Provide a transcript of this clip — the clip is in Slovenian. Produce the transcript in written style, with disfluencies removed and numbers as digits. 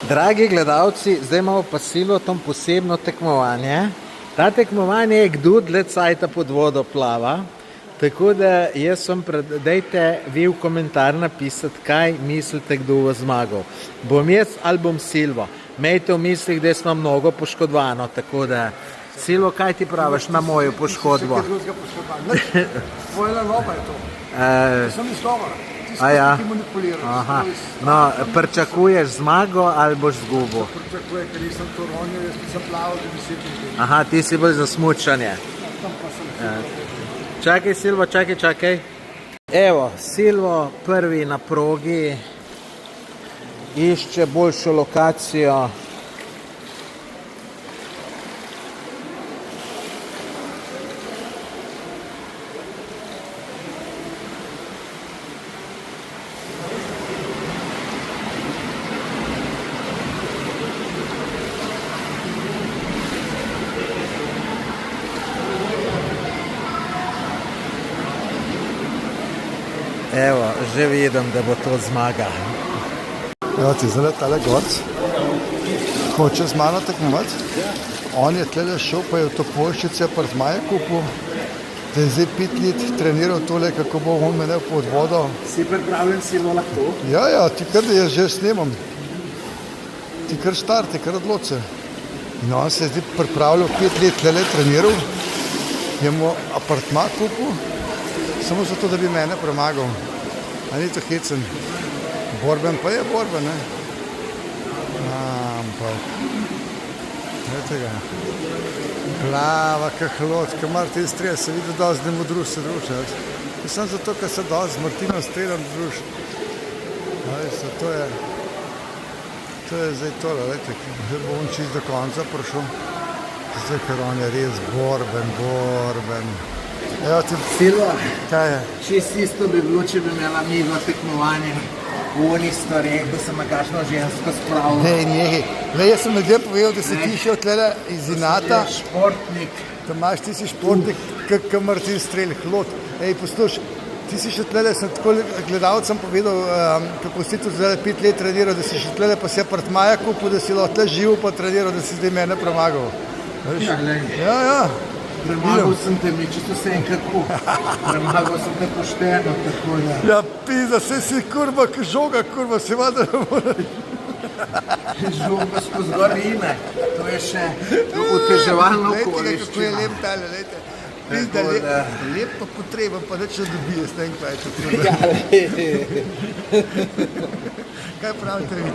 Dragi gledalci, zdaj imamo pa Silvotom posebno tekmovanje. Ta tekmovanje je, kdo dlje cajta pod vodo plava. Tako da jaz vam dajte vi v komentar napisati, kaj mislite, kdo bo zmagal. Bom jaz ali bom Silvo. Imejte v mislih, da smo mnogo poškodovano, tako da... Silvo, kaj ti praviš na mojo poškodbo? Tvoja loba je to. Sem izgovor. Ja. Aha. No, pričakuješ zmago ali boš zgubil? Pričakuje, ker nisem to ronil, jaz sem plaval že 10 let. Aha, ti si bolj za smučanje. Čakaj, Silvo, čakaj. Evo, Silvo prvi na progi išče boljšo lokacijo. Evo, že vidim, da bo to zmaga. Evo ti zdaj tale gorc, hoče z mano tekmovati. On je tlele šel, pa je v Topolšice pri Zmaje kupil, da je zdaj 5 let treniral tole, kako bo on menel pod vodo. Si pripravljen, Silvo, lahko? Ja, ti kar da jaz že snemam. Ti kar star, ti kar odloce. In on se je zdaj pripravljal 5 let tlele treniral, je mu apartma kupil, samo zato, da bi mene premagal. A ni to hecen. Borben pa je borben, ne? Ampak. Gledajte ga. Plava, kak hlod, kamar te strelj, se vidi, da dosti ne mu druž se druži. Samo zato, ker se dosti z Martinom streljam druž. To je zdaj tole, gledajte, zdaj bo on čist do konca prišel. Zdaj, ker on je res borben. Evo ti, Silvo, kaj je? čist isto bi bilo, če bi imela midva tekmovanje v oni stvari, ko sem na kakšno žensko spravila. Ne, jaz sem ljudem povedal, da si ti šel tlele iz inata. Ti si športnik. Ti si športnik, kak Martin strelj, hlod. Ej, posluš, ti si šel tlele, sem tako gledalcem povedal, kako si tu tlele 5 let treniral, da si šel tlele, pa si apartmaja kupil, da si lahko tle živel pa treniral, da si zdaj mene premagal. Ja, glej. Ja. Premagal sem te, mi čisto vse enkrat premagal sem te pošteno, tako da... Ja, pizda, se si kurva, žoga kurva, se vada ne more. Žoga skozi gorine, to je še oteževalno okoliščina. Lejte, kako je lep tale, lejte. Pizda, lep pa potreben, pa neč ne dobije, s tem kaj je to treba. Kaj pravite vi?